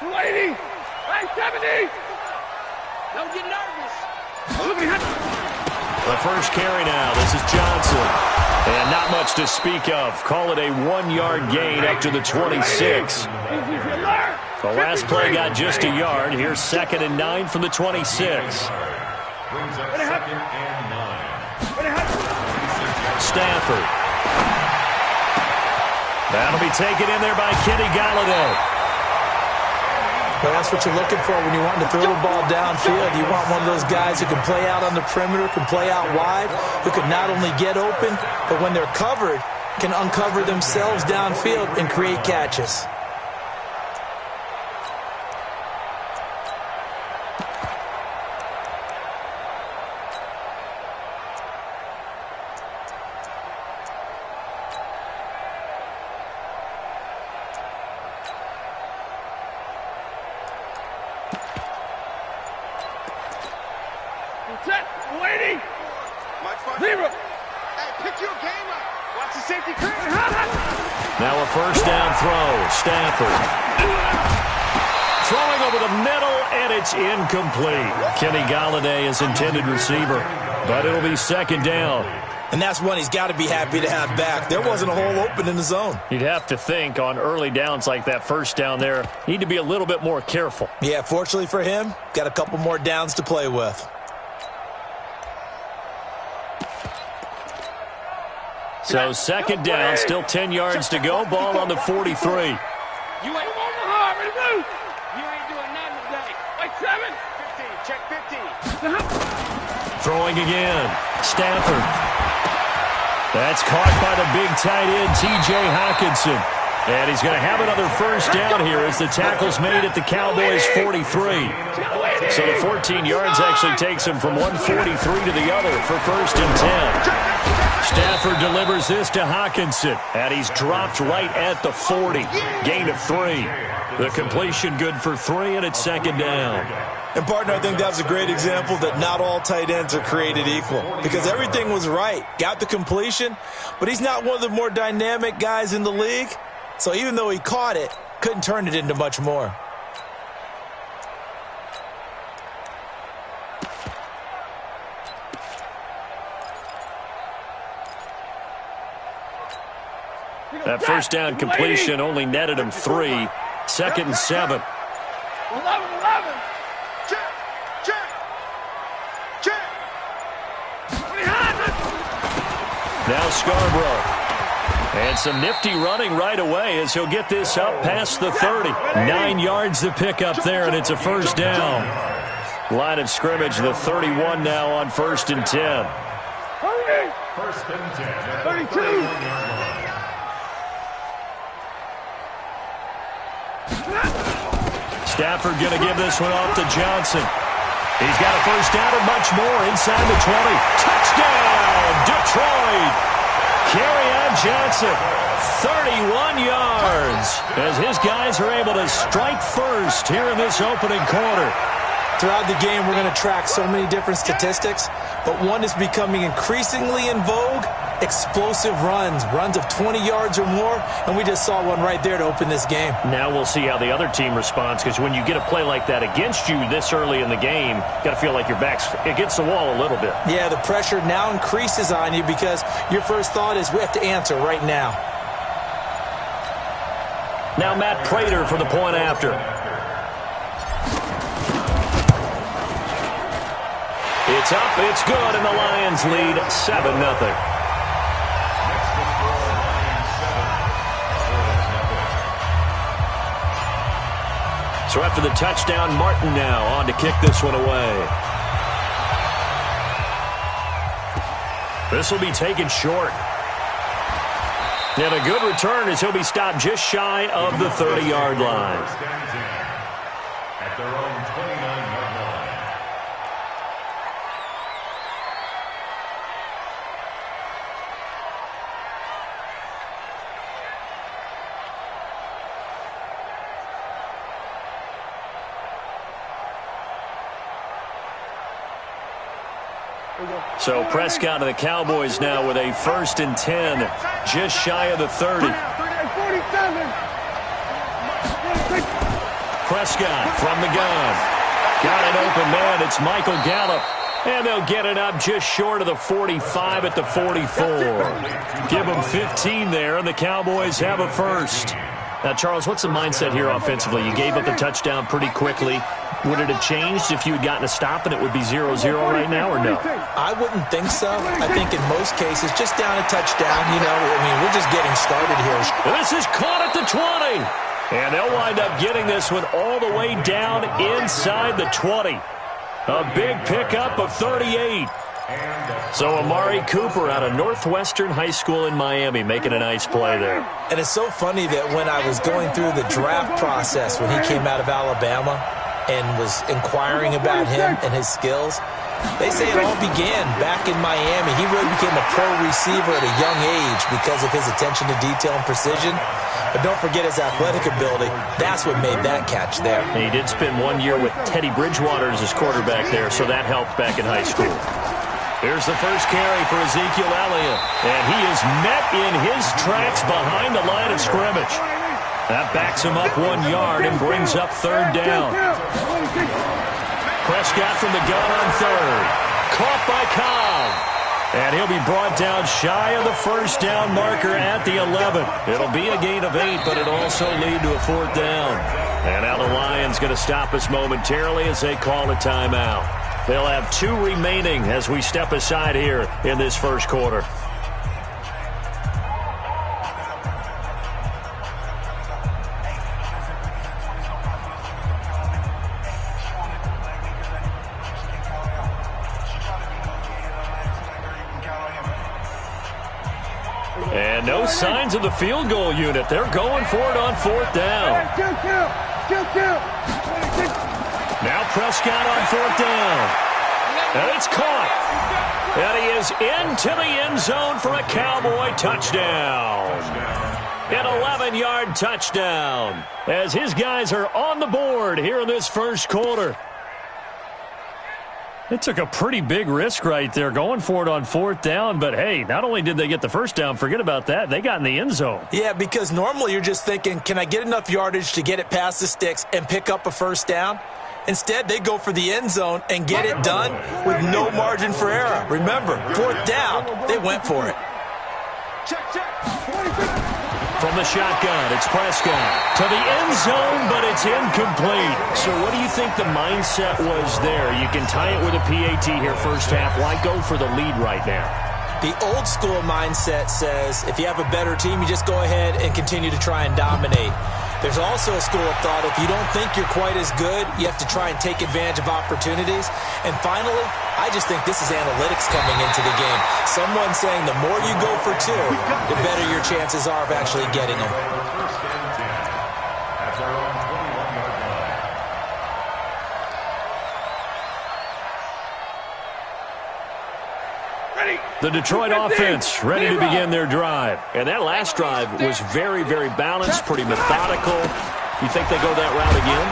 280. 70. Don't get nervous. The first carry now. This is Johnson. And not much to speak of. Call it a 1-yard gain up to the 26. The last play got just a yard. Here's 2nd and 9 from the 26. Stafford. That'll be taken in there by Kenny Galladay. Well, that's what you're looking for when you want to throw the ball downfield. You want one of those guys who can play out on the perimeter, can play out wide, who can not only get open, but when they're covered, can uncover themselves downfield and create catches. Now a first down throw. Stafford. Throwing over the middle, and it's incomplete. Kenny Galladay is intended receiver, but it'll be 2nd down. And that's one he's got to be happy to have back. There wasn't a hole open in the zone. You'd have to think on early downs like that first down there, need to be a little bit more careful. Yeah, fortunately for him, got a couple more downs to play with. So 2nd down, still 10 yards to go. Ball on the 43. You ain't hard, ready to move. You ain't doing nothing today. Like 7. 15, check 15. Throwing again. Stafford. That's caught by the big tight end, T.J. Hawkinson. And he's going to have another first down here as the tackle's made at the Cowboys' 43. So the 14 yards actually takes him from 143 to the other for 1st and 10. Stafford delivers this to Hawkinson, and he's dropped right at the 40. Gain of 3. The completion good for 3, and it's 2nd down. And, partner, I think that was a great example that not all tight ends are created equal because everything was right. Got the completion, but he's not one of the more dynamic guys in the league. So even though he caught it, couldn't turn it into much more. That first down completion only netted him 3. 2nd and 7. 11. Check. Now Scarborough. And some nifty running right away as he'll get this up past the 30. 9 yards to pick up there, and it's a first down. Line of scrimmage, the 31 now on 1st and 10. Hurry! 1st and 10. 32. Stafford going to give this one off to Johnson. He's got a first down and much more inside the 20. Touchdown, Detroit! Kerryon Johnson, 31 yards, as his guys are able to strike first here in this opening quarter. Throughout the game, we're going to track so many different statistics, but one is becoming increasingly in vogue, explosive runs of 20 yards or more, and we just saw one right there to open this game. Now we'll see how the other team responds, because when you get a play like that against you this early in the game, you got to feel like your back's against the wall a little bit. Yeah, the pressure now increases on you because your first thought is we have to answer right now. Now Matt Prater for the point after. It's up, it's good, and the Lions lead 7-0. So after the touchdown, Martin now on to kick this one away. This will be taken short. And a good return as he'll be stopped just shy of the 30-yard line. At their own 29-yard line. So Prescott and the Cowboys now with a 1st and 10, just shy of the 30. Prescott from the gun. Got an open man. It's Michael Gallup. And they'll get it up just short of the 45 at the 44. Give them 15 there, and the Cowboys have a first. Now, Charles, what's the mindset here offensively? You gave up the touchdown pretty quickly. Would it have changed if you had gotten a stop and it would be 0-0 right now, or no? I wouldn't think so. I think in most cases, just down a touchdown, you know, I mean, we're just getting started here. This is caught at the 20. And they'll wind up getting this one all the way down inside the 20. A big pickup of 38. So Amari Cooper out of Northwestern High School in Miami making a nice play there. And it's so funny that when I was going through the draft process when he came out of Alabama and was inquiring about him and his skills, they say it all began back in Miami. He really became a pro receiver at a young age because of his attention to detail and precision. But don't forget his athletic ability. That's what made that catch there. And he did spend 1 year with Teddy Bridgewater as his quarterback there, so that helped back in high school. Here's the first carry for Ezekiel Elliott. And he is met in his tracks behind the line of scrimmage. That backs him up 1 yard and brings up third down. Prescott from the gun on third. Caught by Cobb. And he'll be brought down shy of the first down marker at the 11. It'll be a gain of 8, but it'll also lead to a fourth down. And now the Lions going to stop us momentarily as they call a timeout. They'll have 2 remaining as we step aside here in this first quarter. And no signs of the field goal unit. They're going for it on fourth down. Now Prescott on fourth down. And it's caught. And he is into the end zone for a Cowboy touchdown. An 11-yard touchdown as his guys are on the board here in this first quarter. It took a pretty big risk right there going for it on fourth down, but hey, not only did they get the first down, forget about that, they got in the end zone. Yeah, because normally you're just thinking, can I get enough yardage to get it past the sticks and pick up a first down? Instead, they go for the end zone and get it done with no margin for error. Remember, fourth down, they went for it. From the shotgun, it's Prescott to the end zone, but it's incomplete. So what do you think the mindset was there? You can tie it with a PAT here first half. Why go for the lead right now? The old school mindset says if you have a better team, you just go ahead and continue to try and dominate. There's also a school of thought, if you don't think you're quite as good, you have to try and take advantage of opportunities. And finally, I just think this is analytics coming into the game. Someone saying the more you go for 2, the better your chances are of actually getting them. The Detroit offense ready to begin their drive. And that last drive was very, very balanced, pretty methodical. You think they go that route again?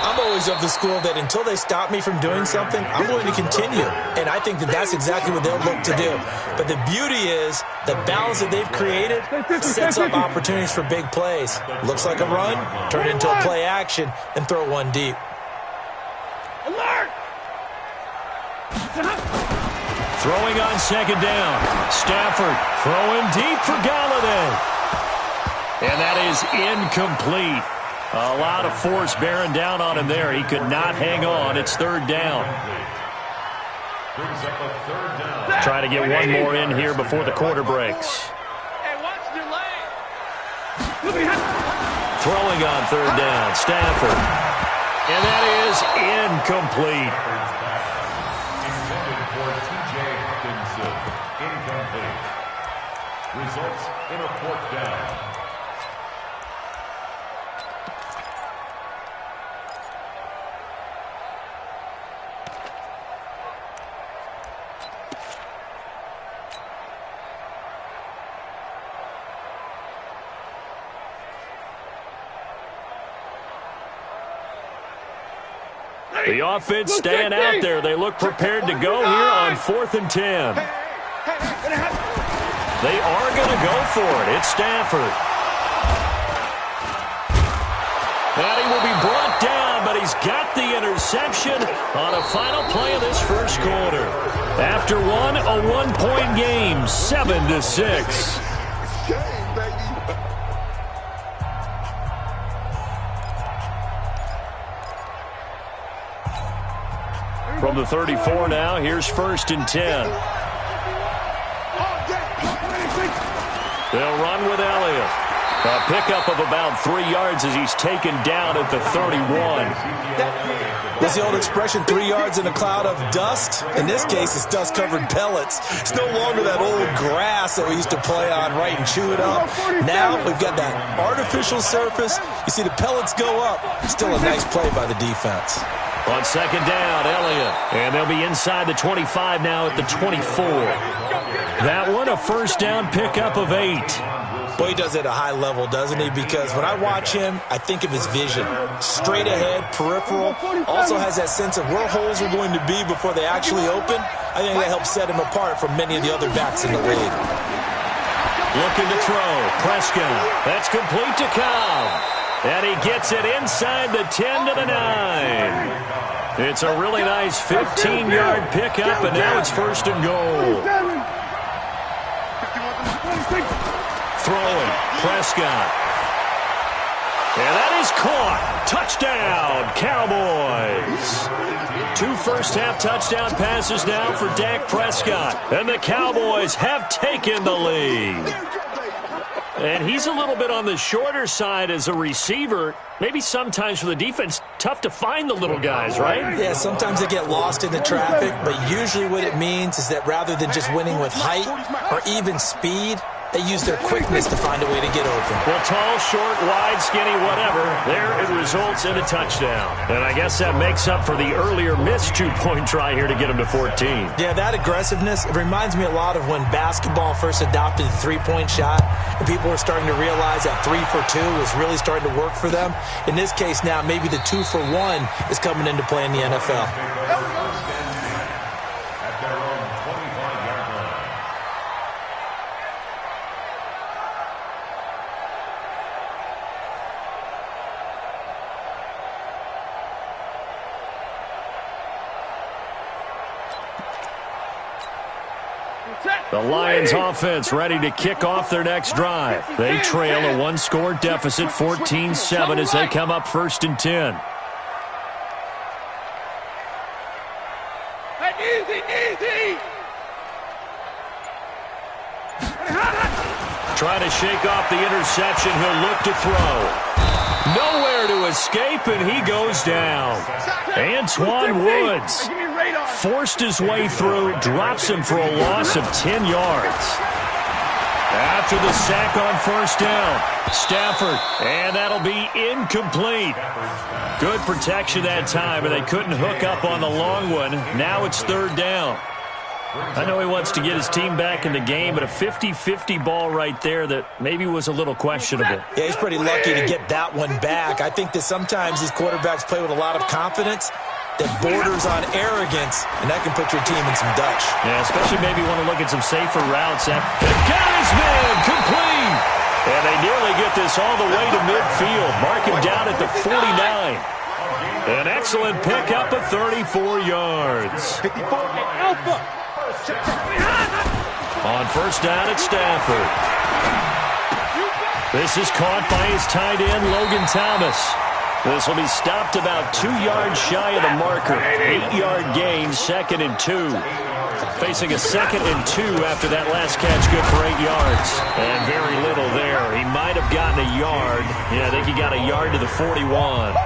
I'm always of the school that until they stop me from doing something, I'm going to continue. And I think that that's exactly what they'll look to do. But the beauty is the balance that they've created sets up opportunities for big plays. Looks like a run, turn it into a play action, and throw one deep. Alert! Throwing on second down. Stafford throwing deep for Galladay. And that is incomplete. A lot of force bearing down on him there. He could not hang on. It's third down. Try to get one more in here before the quarter breaks. Hey, watch the lane. Throwing on third down. Stafford. And that is incomplete. Results in a fourth down. The offense staying out there. They look prepared to go here on 4th and 10. They are going to go for it. It's Stafford. And he will be brought he's got the interception on a final play of this first quarter. After a one-point game, 7-6. From the 34 now, here's 1st and 10. They'll run with Elliott. A pickup of about 3 yards as he's taken down at the 31. There's the old expression, 3 yards in a cloud of dust. In this case, it's dust-covered pellets. It's no longer that old grass that we used to play on, right, and chew it up. Now we've got that artificial surface. You see the pellets go up. Still a nice play by the defense. On 2nd down, Elliott. And they'll be inside the 25 now at the 24. That one, a 1st down pickup of 8. Boy, he does it at a high level, doesn't he? Because when I watch him, I think of his vision. Straight ahead, peripheral. Also has that sense of where holes are going to be before they actually open. I think that helps set him apart from many of the other backs in the league. Looking to throw. Prescott. That's complete to Cobb. And he gets it inside the 10 to the 9. It's a really nice 15-yard pickup, and now it's 1st and goal. Throwing. Prescott. And that is caught. Touchdown, Cowboys. 2 first-half touchdown passes now for Dak Prescott. And the Cowboys have taken the lead. And he's a little bit on the shorter side as a receiver. Maybe sometimes for the defense, tough to find the little guys, right? Yeah, sometimes they get lost in the traffic, but usually what it means is that rather than just winning with height or even speed, they use their quickness to find a way to get open. Well, tall, short, wide, skinny, whatever, there it results in a touchdown. And I guess that makes up for the earlier missed 2-point try here to get him to 14. Yeah, that aggressiveness, it reminds me a lot of when basketball first adopted the three-point shot, and people were starting to realize that 3 for 2 was really starting to work for them. In this case now, maybe the 2 for 1 is coming into play in the NFL. The Lions offense ready to kick off their next drive. They trail a 1-score deficit, 14-7, as they come up 1st and 10. Easy. Trying to shake off the interception. He'll look to throw. Nowhere to escape, and he goes down. Antoine Woods forced his way through, drops him for a loss of 10 yards. After the sack on 1st down, Stafford, and that'll be incomplete. Good protection that time, and they couldn't hook up on the long one. Now it's 3rd down. I know he wants to get his team back in the game, but a 50-50 ball right there that maybe was a little questionable. Yeah, he's pretty lucky to get that one back. I think that sometimes these quarterbacks play with a lot of confidence that borders on arrogance, and that can put your team in some Dutch. Yeah, especially maybe want to look at some safer routes. And got his man complete! And they nearly get this all the way to midfield. Mark him down at the 49. An excellent pickup of 34 yards. 54 Alpha. On 1st down at Stafford. This is caught by his tight end, Logan Thomas. This will be stopped about 2 yards shy of the marker. 8-yard gain, 2nd and 2. Facing a 2nd and 2 after that last catch, good for 8 yards. And very little there. He might have gotten a yard. Yeah, I think he got a yard to the 41.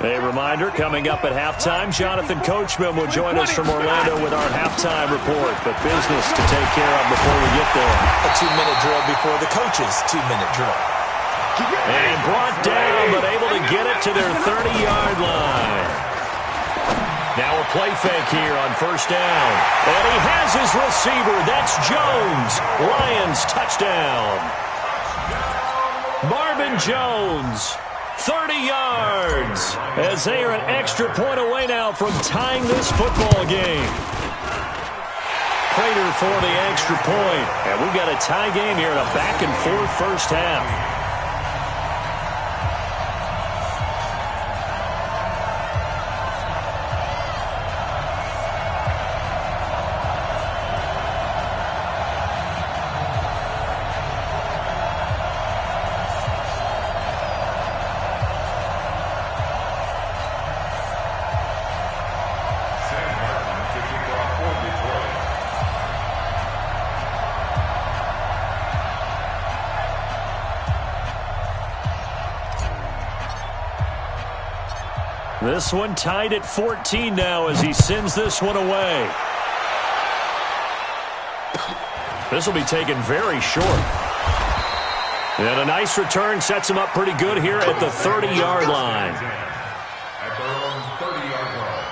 A reminder, coming up at halftime, Jonathan Coachman will join us from Orlando with our halftime report. But business to take care of before we get there. A 2-minute drill before the coach's 2-minute drill. And brought down, but able to get it to their 30-yard line. Now a play fake here on first down. And he has his receiver. That's Jones. Lions touchdown. Marvin Jones, 30 yards. As they are an extra point away now from tying this football game. Prater for the extra point. And we've got a tie game here in a back-and-forth first half. This one tied at 14 now as he sends this one away. This will be taken very short. And a nice return sets him up pretty good here at the 30-yard line. At their own 30-yard line.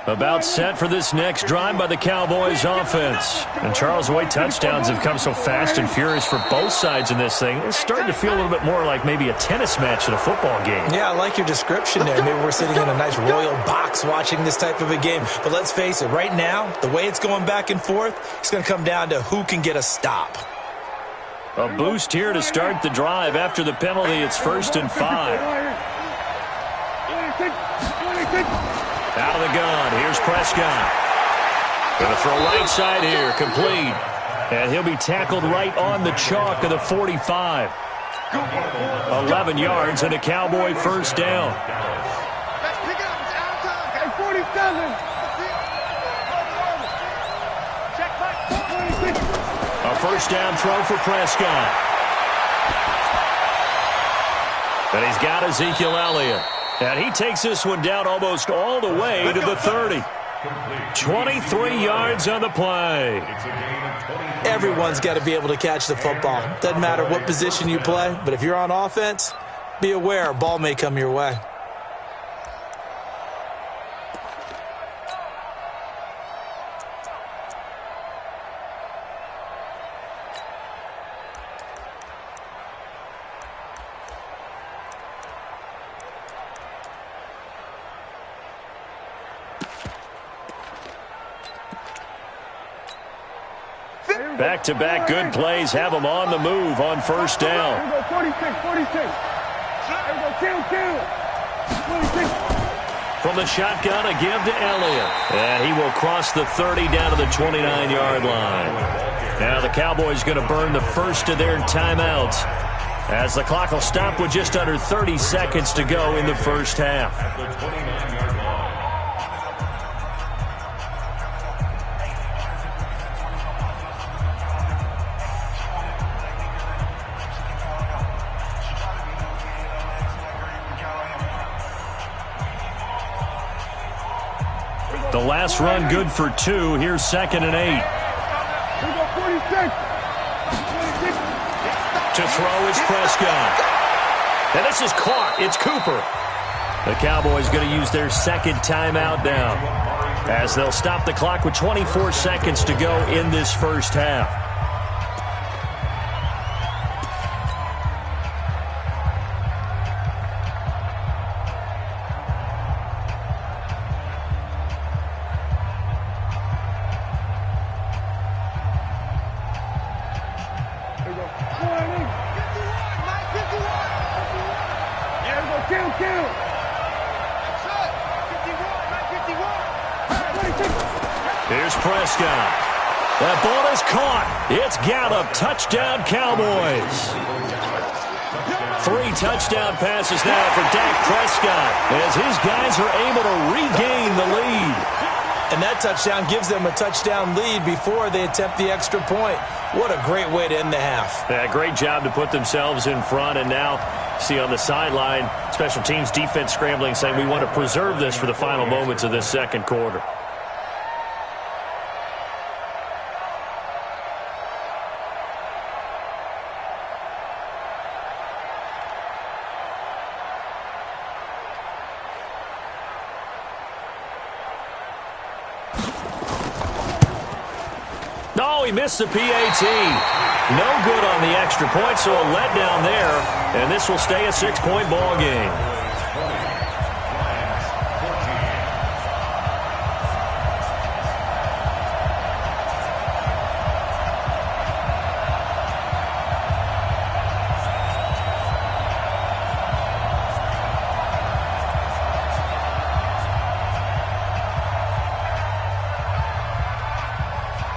About set for this next drive by the Cowboys offense. And Charles, the way touchdowns have come so fast and furious for both sides in this thing, it's starting to feel a little bit more like maybe a tennis match in a football game. Yeah, I like your description there. Maybe we're sitting in a nice royal box watching this type of a game. But let's face it, right now, the way it's going back and forth, it's going to come down to who can get a stop. A boost here to start the drive. After the penalty, it's 1st and 5. Out of the gun. Here's Prescott. Going to throw right side here. Complete. And he'll be tackled right on the chalk of the 45. 11 yards and a Cowboy first down. Let's pick it up. It's out of time. Hey, 47. Check back. 26. A first down throw for Prescott. And he's got Ezekiel Elliott. And he takes this one down almost all the way to the 30. 23 yards on the play. Everyone's got to be able to catch the football. Doesn't matter what position you play, but if you're on offense, be aware a ball may come your way. Back-to-back good plays have him on the move on first down. Here we go, 46. Here we go, kill. 26. From the shotgun, a give to Elliott. And he will cross the 30 down to the 29-yard line. Now the Cowboys going to burn the first of their timeouts as the clock will stop with just under 30 seconds to go in the first half. The last run good for 2. Here's 2nd and 8. Here we go, 46. To throw is Prescott. And this is caught. It's Cooper. The Cowboys going to use their second timeout now as they'll stop the clock with 24 seconds to go in this first half. Here's Prescott. That ball is caught. It's Gallup. Touchdown, Cowboys. 3 touchdown passes now for Dak Prescott as his guys are able to regain the lead. And that touchdown gives them a touchdown lead before they attempt the extra point. What a great way to end the half. Yeah, great job to put themselves in front, and now See on the sideline, special teams defense scrambling, saying we want to preserve this for the final moments of this second quarter. No, he missed the PAT. No good on the extra point, so a letdown there. And this will stay a 6-point ball game.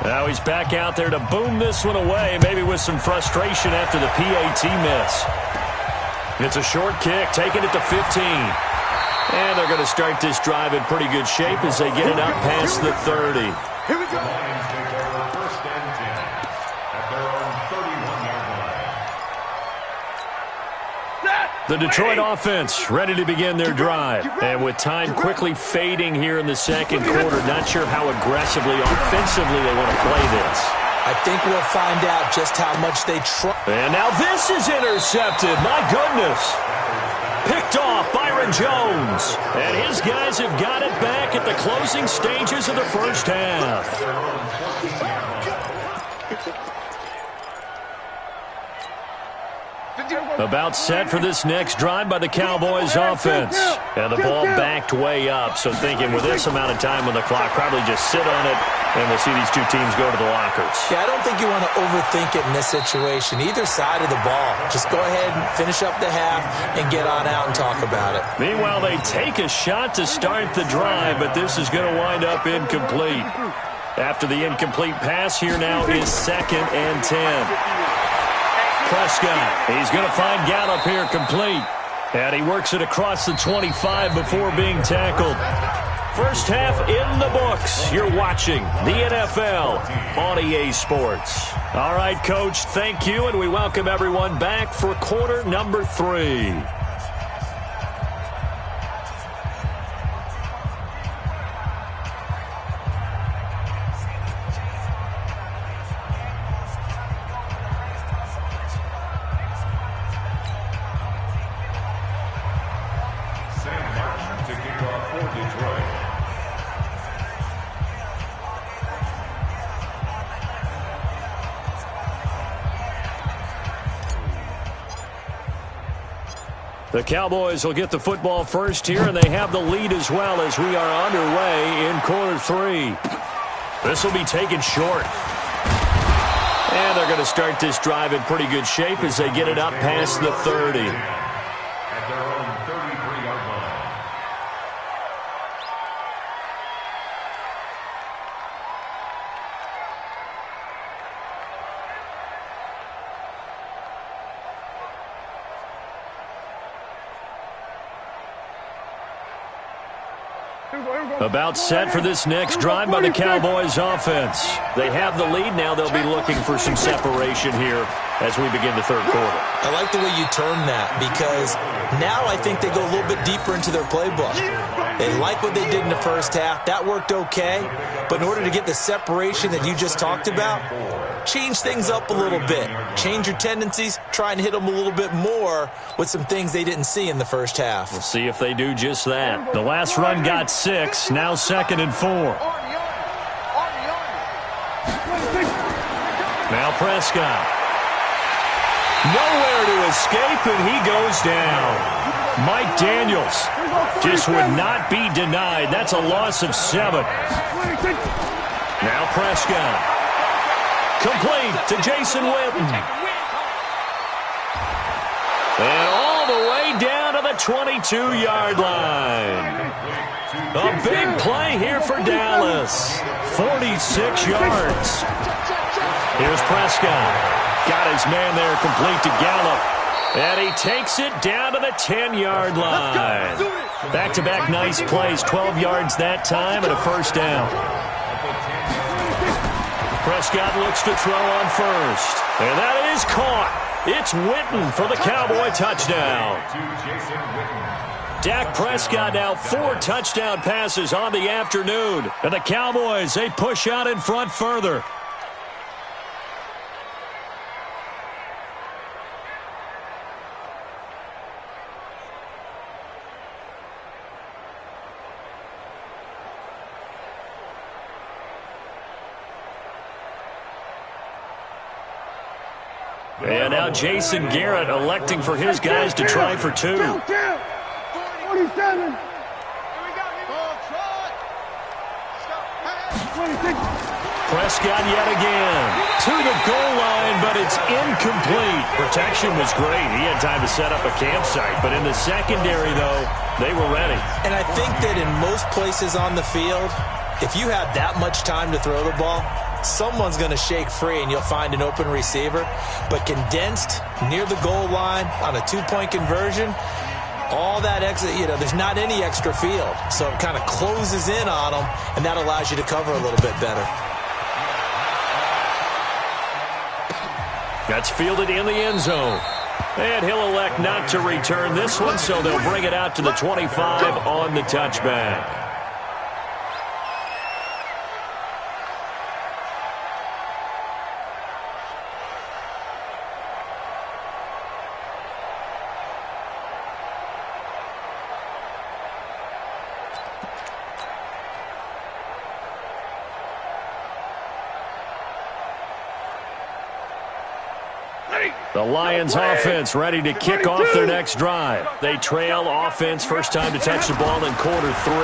Now he's back out there to boom this one away, maybe with some frustration after the PAT miss. It's a short kick, taking it to 15. And they're going to start this drive in pretty good shape as they get it up past the 30. Here we go. Lions take over first and 10 at their own 31-yard line. The Detroit offense ready to begin their drive. And with time quickly fading here in the second quarter, not sure how aggressively, offensively they want to play this. I think we'll find out just how much they try. And now this is intercepted. My goodness. Picked off Byron Jones. And his guys have got it back at the closing stages of the first half. About set for this next drive by the Cowboys offense. And the ball backed way up. So thinking with this amount of time on the clock, probably just sit on it, and we'll see these two teams go to the lockers. Yeah, I don't think you want to overthink it in this situation. Either side of the ball. Just go ahead and finish up the half and get on out and talk about it. Meanwhile, they take a shot to start the drive, but this is going to wind up incomplete. After the incomplete pass, here now is 2nd and 10. Prescott, he's going to find Gallup here complete. And he works it across the 25 before being tackled. First half in the books. You're watching the NFL on EA Sports. All right, Coach, thank you, and we welcome everyone back for quarter number 3. The Cowboys will get the football first here, and they have the lead as well as we are underway in quarter 3. This will be taken short. And they're going to start this drive in pretty good shape as they get it up past the 30. At their own 33-yard line. About set for this next drive by the Cowboys offense. They have the lead. Now they'll be looking for some separation here as we begin the third quarter. I like the way you term that, because now I think they go a little bit deeper into their playbook. They like what they did in the first half. That worked okay. But in order to get the separation that you just talked about, change things up a little bit. Change your tendencies. Try and hit them a little bit more with some things they didn't see in the first half. We'll see if they do just that. The last run got 6. Now 2nd and 4. Now Prescott. Nowhere to escape, and he goes down. Mike Daniels just would not be denied. That's a loss of 7. Now Prescott. Complete to Jason Witten. And all the way down to the 22-yard line. A big play here for Dallas. 46 yards. Here's Prescott. Got his man there complete to Gallup. And he takes it down to the 10-yard line. Back-to-back nice plays. 12 yards that time and a first down. Prescott looks to throw on first. And that is caught. It's Witten for the Cowboy touchdown. Dak Prescott now 4 touchdown passes on the afternoon. And the Cowboys, they push out in front further. And now Jason Garrett electing for his guys to try for 2. 47. Prescott yet again to the goal line, but it's incomplete. Protection was great. He had time to set up a campsite, but in the secondary, though, they were ready. And I think that in most places on the field, if you have that much time to throw the ball, someone's going to shake free and you'll find an open receiver. But condensed near the goal line on a 2-point conversion, all that extra, there's not any extra field. So it kind of closes in on them, and that allows you to cover a little bit better. That's fielded in the end zone. And he'll elect not to return this one, so they'll bring it out to the 25 on the touchback. The Lions offense ready to kick off their next drive. They trail offense first time to touch the ball in quarter 3,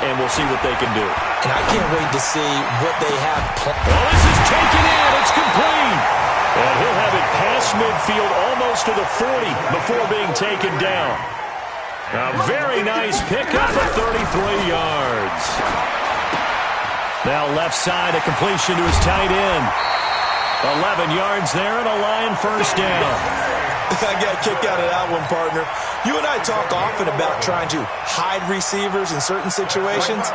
and we'll see what they can do. And I can't wait to see what they have. Well, this is taken in. It's complete. And he'll have it past midfield almost to the 40 before being taken down. A very nice pickup of 33 yards. Now left side, a completion to his tight end. 11 yards there and a Lion first down. I got a kick out of that one, partner. You and I talk often about trying to hide receivers in certain situations,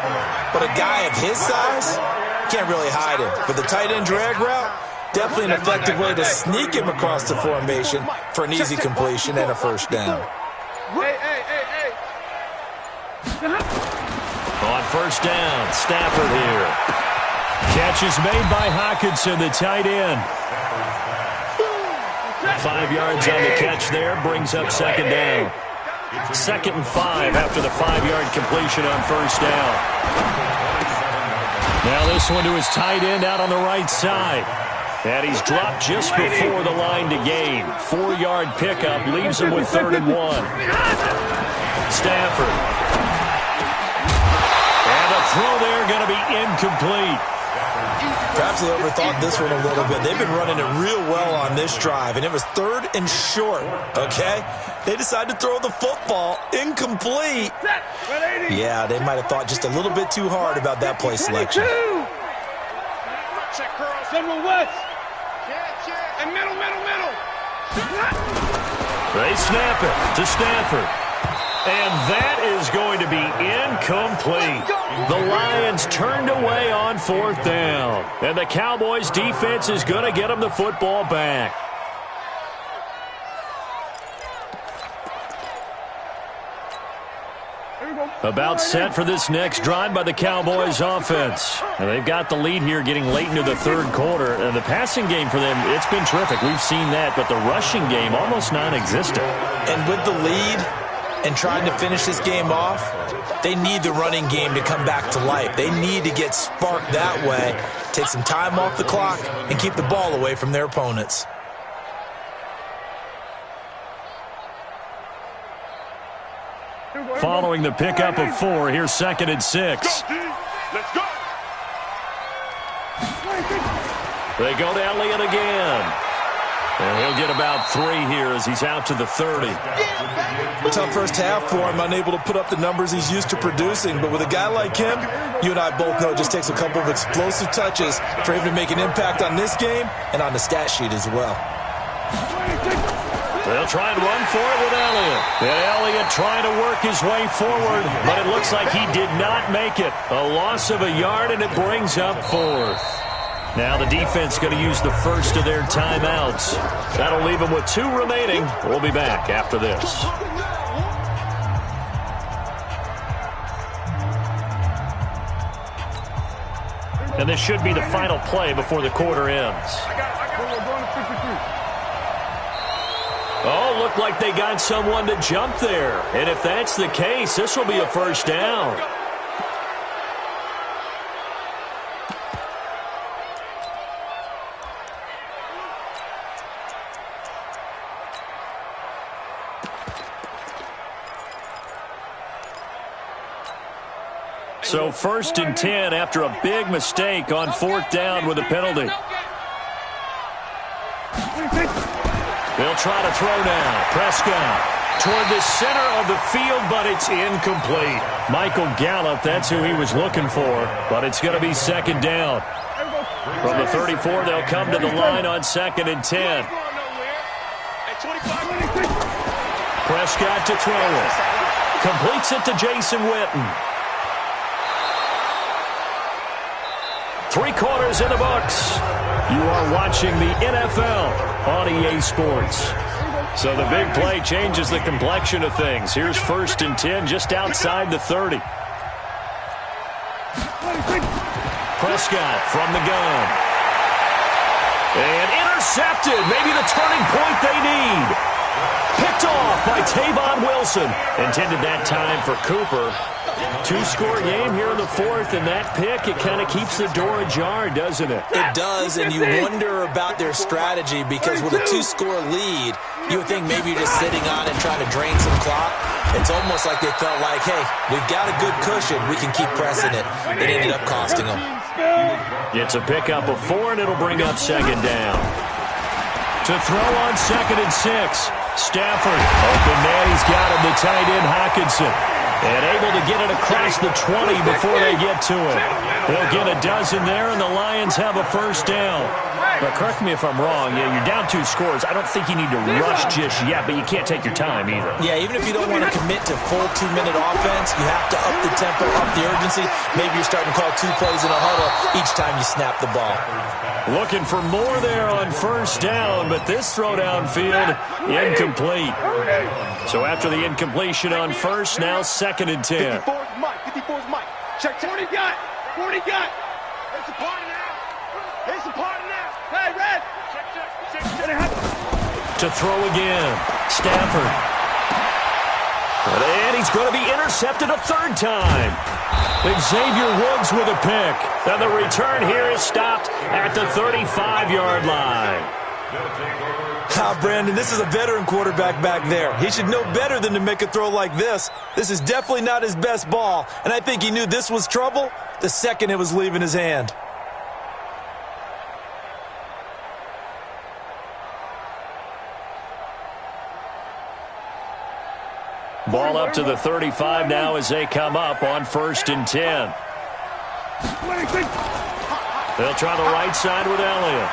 but a guy of his size can't really hide him. But the tight end drag route, definitely an effective way to sneak him across the formation for an easy completion and a first down. Hey. On first down, Stafford here. Catch is made by Hockenson, the tight end. 5 yards on the catch there, brings up second down. 2nd and 5 after the 5-yard completion on first down. Now this one to his tight end out on the right side. And he's dropped just before the line to gain. 4-yard pickup leaves him with 3rd and 1. Stafford. And the throw there going to be incomplete. Perhaps they overthought this one a little bit. They've been running it real well on this drive, and it was 3rd and short, okay? They decided to throw the football incomplete. Yeah, they might have thought just a little bit too hard about that play selection. They snap it to Stafford. And that is going to be incomplete. The Lions turned away on 4th down. And the Cowboys defense is going to get them the football back. About set for this next drive by the Cowboys offense. And they've got the lead here getting late into the 3rd quarter. And the passing game for them, it's been terrific. We've seen that. But the rushing game, almost non-existent. And with the lead and trying to finish this game off, they need the running game to come back to life. They need to get sparked that way, take some time off the clock, and keep the ball away from their opponents. Following the pickup of 4, here's 2nd and 6. Let's go. They go to Elliott again. And he'll get about 3 here as he's out to the 30. Tough first half for him, unable to put up the numbers he's used to producing. But with a guy like him, you and I both know it just takes a couple of explosive touches for him to make an impact on this game and on the stat sheet as well. They'll try and run for it with Elliott. And Elliott trying to work his way forward, but it looks like he did not make it. A loss of a yard, and it brings up 4th. Now the defense going to use the first of their timeouts. That'll leave them with 2 remaining. We'll be back after this. And this should be the final play before the quarter ends. Oh, looked like they got someone to jump there. And if that's the case, this will be a first down. So 1st and 10 after a big mistake on 4th down with a penalty. They'll try to throw now. Prescott toward the center of the field, but it's incomplete. Michael Gallup, that's who he was looking for, but it's going to be 2nd down. From the 34, they'll come to the line on 2nd and 10. Prescott to throw it. Completes it to Jason Witten. 3 quarters in the books. You are watching the NFL on EA Sports. So the big play changes the complexion of things. Here's 1st and 10 just outside the 30. Prescott from the gun. And intercepted. Maybe the turning point they need. Picked off by Tavon Wilson. Intended that time for Cooper. 2-score game here in the 4th, and that pick, it kind of keeps the door ajar, doesn't it? It does, and you wonder about their strategy because with a 2-score lead, you would think maybe you're just sitting on it trying to drain some clock. It's almost like they felt like, hey, we've got a good cushion. We can keep pressing it. It ended up costing them. It's a pickup of 4, and it'll bring up 2nd down. To throw on 2nd and 6. Stafford, open man, he's got him, the tight end Hockenson. And able to get it across the 20 before they get to it. They'll get a dozen there, and the Lions have a 1st down. But correct me if I'm wrong. Yeah, you're down 2 scores. I don't think you need to rush just yet, but you can't take your time either. Yeah, even if you don't want to commit to full 2-minute offense, you have to up the tempo, up the urgency. Maybe you're starting to call 2 plays in a huddle each time you snap the ball. Looking for more there on 1st down, but this throw downfield, incomplete. So after the incompletion on 1st, now 2nd and 10. 54's Mike. 54's Mike. Check 40 got. 40 got. It's a party now. It's a party now. Hey, Red. Check. To throw again. Stafford. And he's going to be intercepted a 3rd time. Xavier Woods with a pick. And the return here is stopped at the 35-yard line. Brandon, this is a veteran quarterback back there. He should know better than to make a throw like this. This is definitely not his best ball, and I think he knew this was trouble the second it was leaving his hand. Ball up to the 35 now as they come up on 1st and 10. They'll try the right side with Elliott.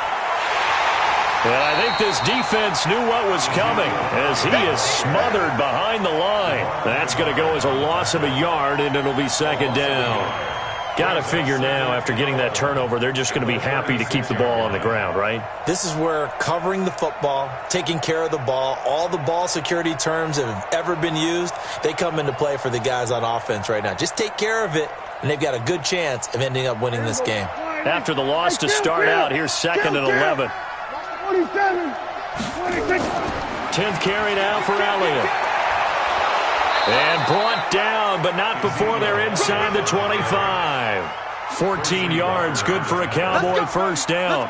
And I think this defense knew what was coming as he is smothered behind the line. That's going to go as a loss of a yard, and it'll be 2nd down. Got to figure now, after getting that turnover, they're just going to be happy to keep the ball on the ground, right? This is where covering the football, taking care of the ball, all the ball security terms that have ever been used, they come into play for the guys on offense right now. Just take care of it, and they've got a good chance of ending up winning this game. After the loss to start out, here's 2nd and 11. 10th carry now for Elliott. And brought down, but not before they're inside the 25. 14 yards, good for a Cowboy 1st down.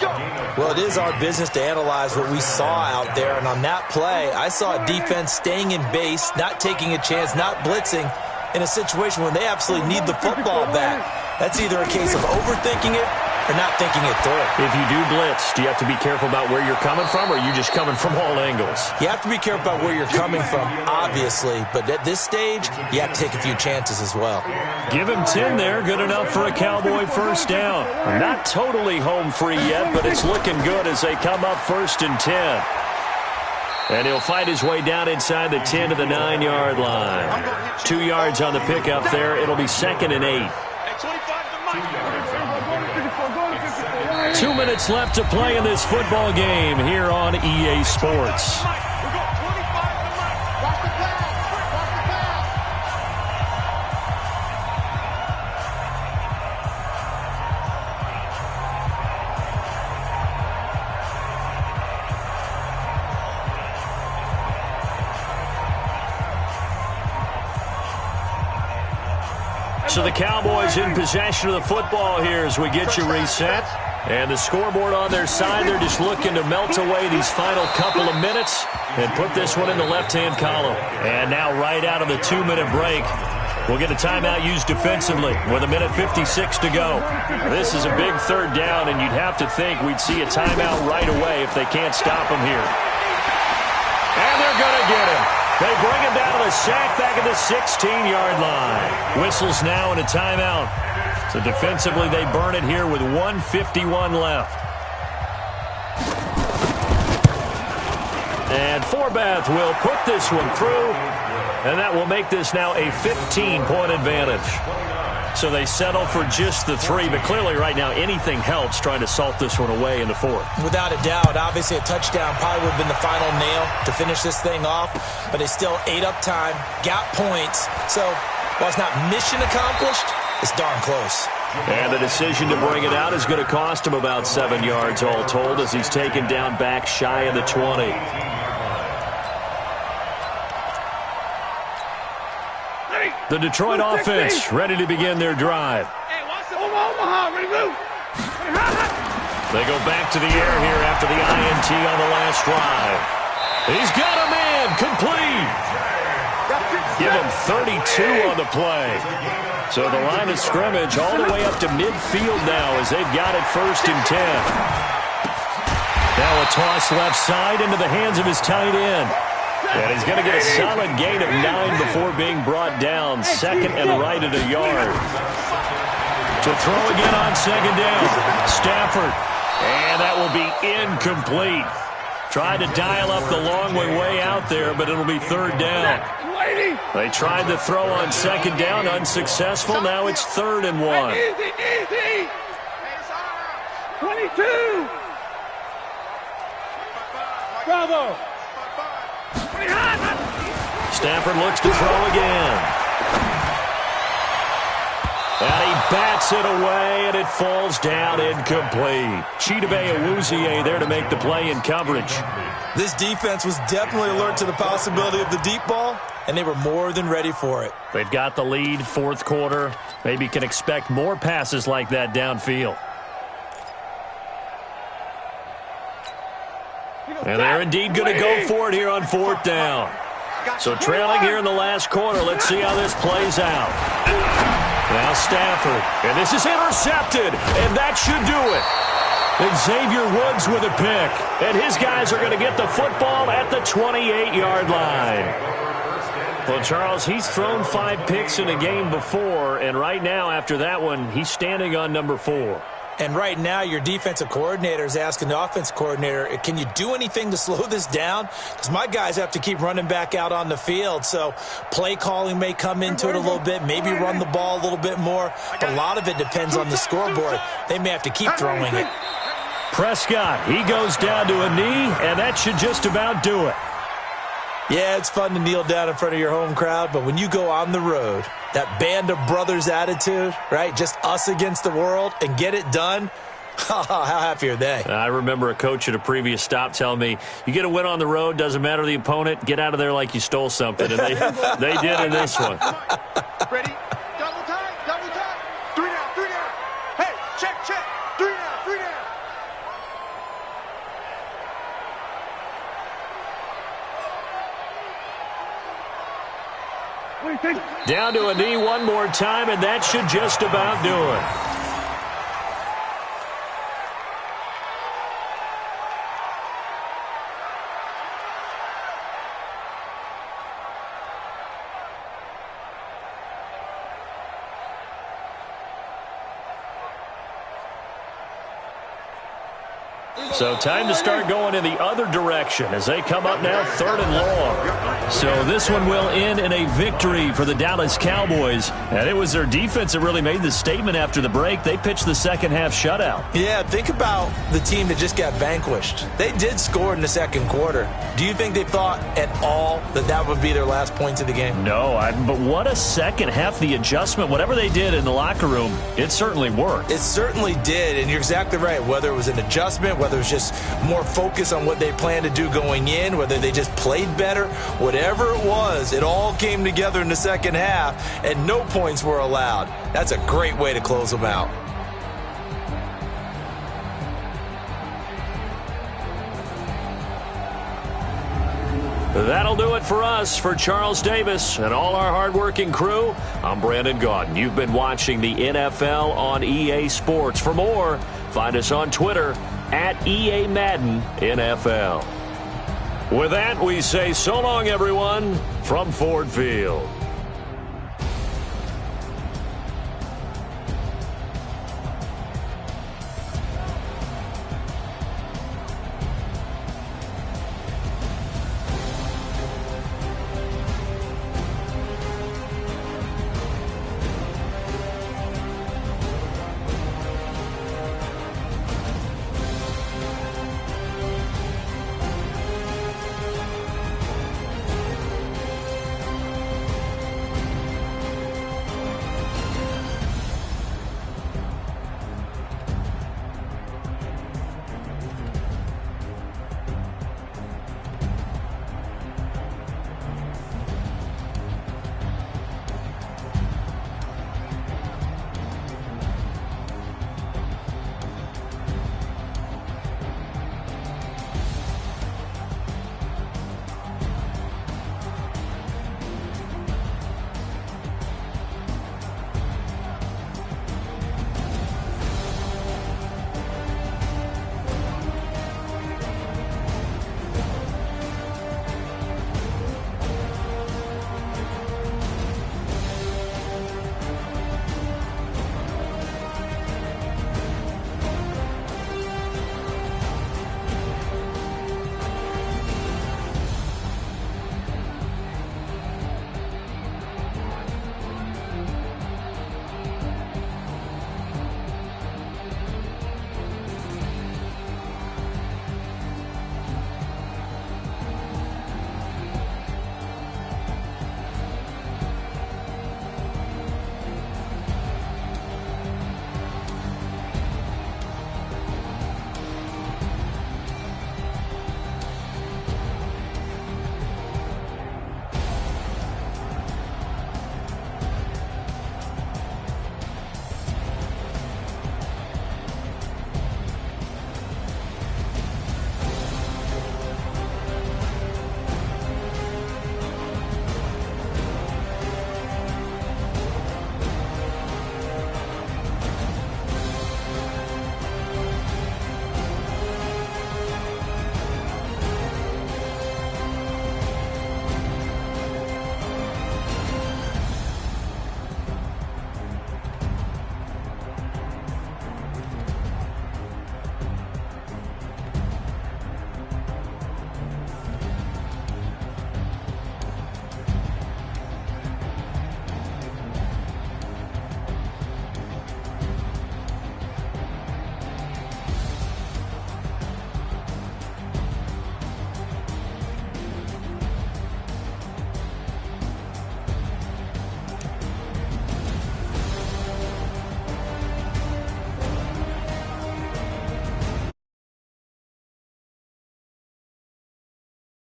Well, it is our business to analyze what we saw out there, and on that play, I saw a defense staying in base, not taking a chance, not blitzing, in a situation where they absolutely need the football back. That's either a case of overthinking it or not thinking it through. If you do blitz, do you have to be careful about where you're coming from, or are you just coming from all angles? You have to be careful about where you're coming from, obviously, but at this stage, you have to take a few chances as well. Give him 10 there, good enough for a Cowboy 1st down. Not totally home free yet, but it's looking good as they come up 1st and 10. And he'll fight his way down inside the 10 to the 9-yard line. 2 yards on the pickup there. It'll be 2nd and 8. 2 minutes left to play in this football game here on EA Sports. So the Cowboys in possession of the football here as we get you reset. And the scoreboard on their side, they're just looking to melt away these final couple of minutes and put this one in the left-hand column. And now right out of the 2-minute break, we'll get a timeout used defensively with 1:56 to go. This is a big third down, and you'd have to think we'd see a timeout right away if they can't stop him here. And they're going to get him. They bring him down to the sack back at the 16-yard line. Whistles now and a timeout. So defensively, they burn it here with 1:51 left. And Forbath will put this one through, and that will make this now a 15-point advantage. So they settle for just the 3, but clearly right now anything helps trying to salt this one away in the 4th. Without a doubt, obviously a touchdown probably would have been the final nail to finish this thing off, but they still ate up time, got points. So while it's not mission accomplished, it's darn close. And the decision to bring it out is going to cost him about 7 yards all told as he's taken down back shy of the 20. The Detroit offense ready to begin their drive. They go back to the air here after the INT on the last drive. He's got a man complete. Give him 32 on the play. So the line of scrimmage all the way up to midfield now as they've got it 1st and 10. Now a toss left side into the hands of his tight end. And he's going to get a solid gain of 9 before being brought down. 2nd and right at a yard. To throw again on 2nd down. Stafford. And that will be incomplete. Tried to dial up the long way out there, but it'll be 3rd down. They tried to throw on 2nd down, unsuccessful. Now it's 3rd and 1. Easy. 22. Bravo. Stafford looks to throw again. And he bats it away, and it falls down incomplete. Chidobe Awuzie there to make the play in coverage. This defense was definitely alert to the possibility of the deep ball, and they were more than ready for it. They've got the lead, 4th quarter. Maybe can expect more passes like that downfield. And they're indeed going to go for it here on 4th down. So trailing here in the last quarter, let's see how this plays out. Now Stafford, and this is intercepted, and that should do it. And Xavier Woods with a pick, and his guys are going to get the football at the 28-yard line. Well, Charles, he's thrown 5 picks in a game before, and right now after that one, he's standing on number 4. And right now, your defensive coordinator is asking the offense coordinator, can you do anything to slow this down? Because my guys have to keep running back out on the field. So play calling may come into it a little bit, maybe run the ball a little bit more. But a lot of it depends on the scoreboard. They may have to keep throwing it. Prescott, he goes down to a knee, and that should just about do it. Yeah, it's fun to kneel down in front of your home crowd, but when you go on the road, that band of brothers attitude, right, just us against the world, and get it done, how happy are they? I remember a coach at a previous stop telling me, you get a win on the road, doesn't matter the opponent, get out of there like you stole something, and they did in this one. Ready? Double time. 3 down. Hey, check. 3 down. Down to a knee one more time, and that should just about do it. So time to start going in the other direction as they come up now 3rd and long. So this one will end in a victory for the Dallas Cowboys. And it was their defense that really made the statement after the break. They pitched the second half shutout. Yeah, think about the team that just got vanquished. They did score in the second quarter. Do you think they thought at all that that would be their last points of the game? No, but what a second half. The adjustment, whatever they did in the locker room, it certainly worked. It certainly did, and you're exactly right. Whether it was an adjustment, whether it was just more focus on what they planned to do going in, whether they just played better, whatever it was, it all came together in the second half, and no points were allowed. That's a great way to close them out. That'll do it for us. For Charles Davis and all our hardworking crew, I'm Brandon Gaudin. You've been watching the NFL on EA Sports. For more, find us on Twitter at EA Madden NFL. With that, we say so long, everyone, from Ford Field.